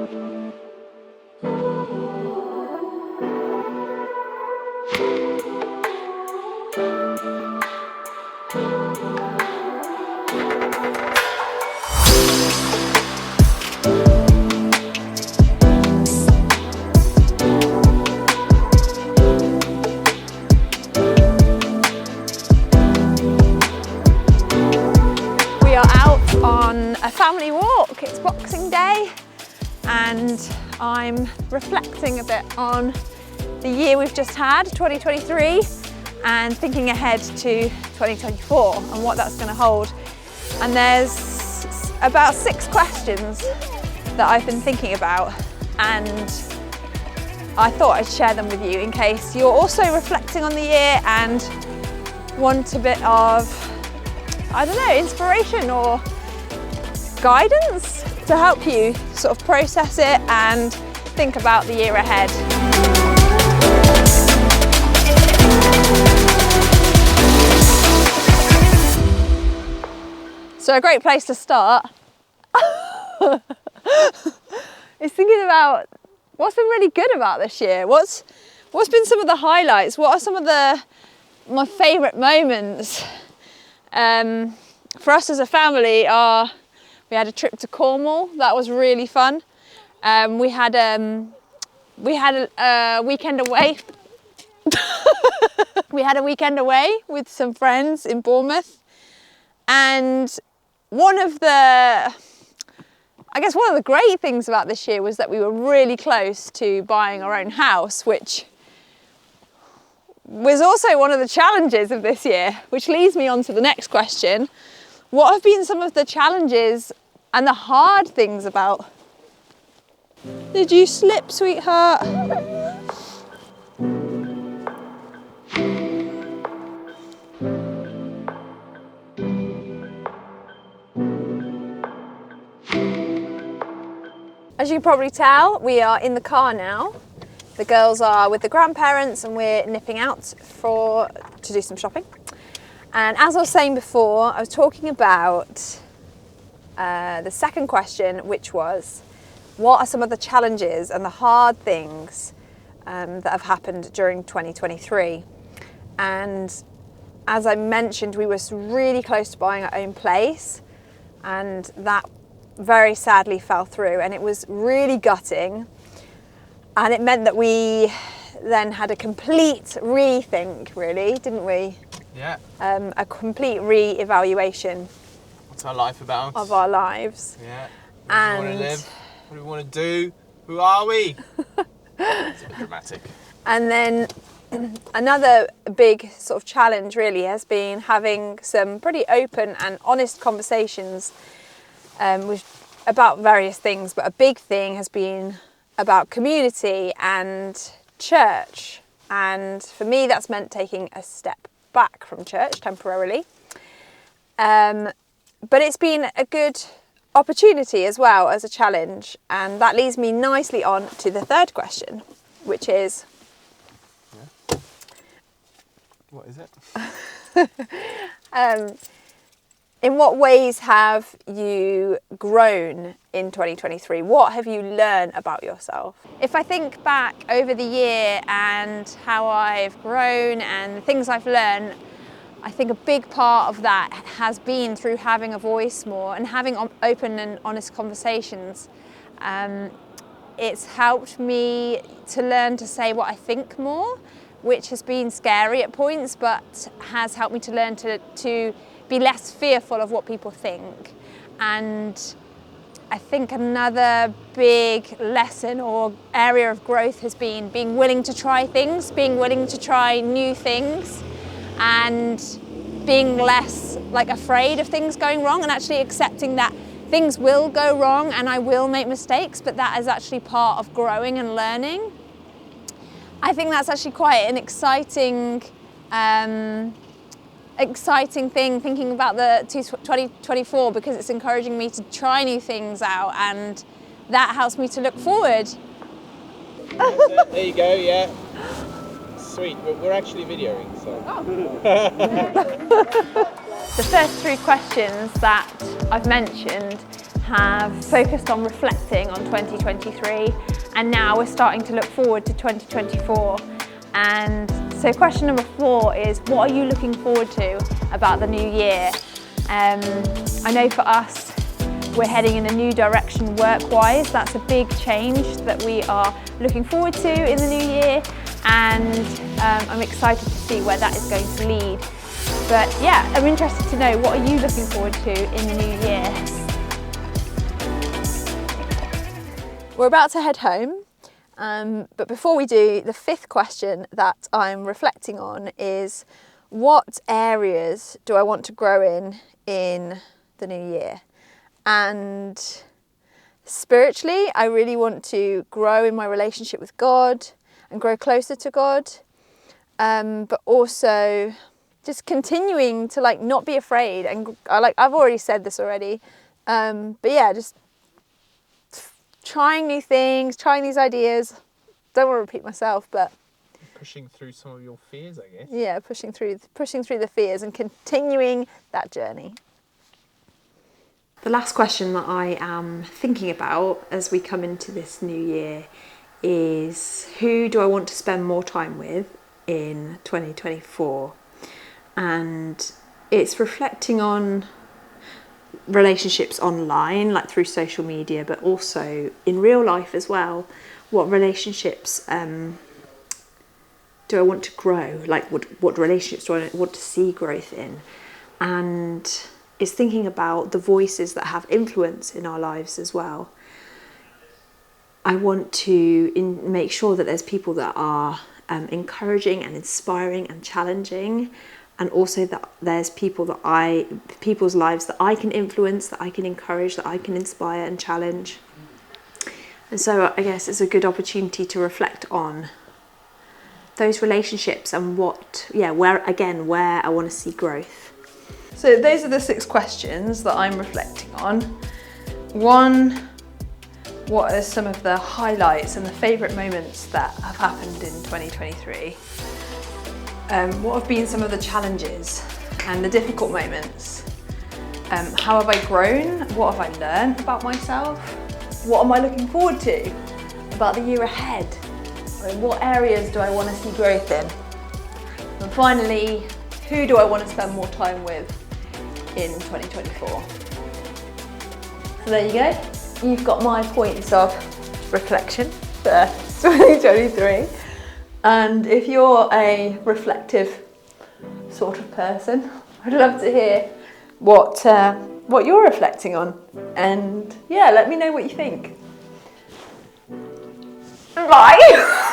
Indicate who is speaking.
Speaker 1: We are out on a family walk. It's Boxing Day and I'm reflecting a bit on the year we've just had, 2023, and thinking ahead to 2024 and what that's going to hold. And there's about 6 questions that I've been thinking about, and I thought I'd share them with you in case you're also reflecting on the year and want a bit of, I don't know, inspiration or guidance to help you sort of process it and think about the year ahead. So a great place to start is thinking about what's been really good about this year. What's been some of the highlights? What are some of my favourite moments? For us as a family, we had a trip to Cornwall. That was really fun. We had a weekend away. We had a weekend away with some friends in Bournemouth, and one of the great things about this year was that we were really close to buying our own house, which was also one of the challenges of this year, which leads me on to the next question. What have been some of the challenges and the hard things about? Did you slip, sweetheart? As you can probably tell, we are in the car now. The girls are with the grandparents and we're nipping out to do some shopping. And as I was saying before, I was talking about the second question, which was, what are some of the challenges and the hard things that have happened during 2023? And as I mentioned, we were really close to buying our own place, and that very sadly fell through, and it was really gutting. And it meant that we then had a complete rethink, really, didn't we?
Speaker 2: Yeah.
Speaker 1: A complete re-evaluation.
Speaker 2: What's our life about?
Speaker 1: Of our lives.
Speaker 2: Yeah. Where do we want to live? What do we want to do? Who are we? It's a bit dramatic.
Speaker 1: And then another big sort of challenge really has been having some pretty open and honest conversations about various things, but a big thing has been about community and church. And for me, that's meant taking a step back from church temporarily. But it's been a good opportunity as well as a challenge. And that leads me nicely on to the third question, which is...
Speaker 2: Yeah. What is it?
Speaker 1: In what ways have you grown in 2023? What have you learned about yourself? If I think back over the year and how I've grown and the things I've learned, I think a big part of that has been through having a voice more and having open and honest conversations. It's helped me to learn to say what I think more, which has been scary at points, but has helped me to learn to be less fearful of what people think. And I think another big lesson or area of growth has been being willing to try things, being willing to try new things, and being less afraid of things going wrong, and actually accepting that things will go wrong and I will make mistakes, but that is actually part of growing and learning. I think that's actually quite an exciting thing, thinking about the 2024, because it's encouraging me to try new things out, and that helps me to look forward.
Speaker 2: There you go, yeah. Sweet, we're actually videoing, so.
Speaker 1: Oh. The first 3 questions that I've mentioned have focused on reflecting on 2023, and now we're starting to look forward to 2024. And so question number 4 is, what are you looking forward to about the new year? I know for us, we're heading in a new direction work-wise. That's a big change that we are looking forward to in the new year, and I'm excited to see where that is going to lead. But yeah, I'm interested to know, what are you looking forward to in the new year? We're about to head home, but before we do, the 5th question that I'm reflecting on is, what areas do I want to grow in the new year? And spiritually, I really want to grow in my relationship with God and grow closer to God, but also just continuing to not be afraid. And I've already said this already, but yeah, just trying new things, trying these ideas. Don't want to repeat myself, but
Speaker 2: pushing through some of your fears, I guess.
Speaker 1: Yeah, pushing through the fears and continuing that journey. The last question that I am thinking about as we come into this new year is, who do I want to spend more time with in 2024? And it's reflecting on relationships online, like through social media, but also in real life as well. What relationships do I want to grow? Like what relationships do I want to see growth in? And it's thinking about the voices that have influence in our lives as well. I want to make sure that there's people that are encouraging and inspiring and challenging, and also that there's people's lives that I can influence, that I can encourage, that I can inspire and challenge. And so I guess it's a good opportunity to reflect on those relationships and where I want to see growth. So those are the 6 questions that I'm reflecting on. 1, what are some of the highlights and the favourite moments that have happened in 2023? What have been some of the challenges and the difficult moments? How have I grown? What have I learned about myself? What am I looking forward to about the year ahead? What areas do I want to see growth in? And finally, who do I want to spend more time with in 2024? So there you go. You've got my points of reflection for 2023. And if you're a reflective sort of person, I'd love to hear what you're reflecting on. And yeah, let me know what you think. Bye!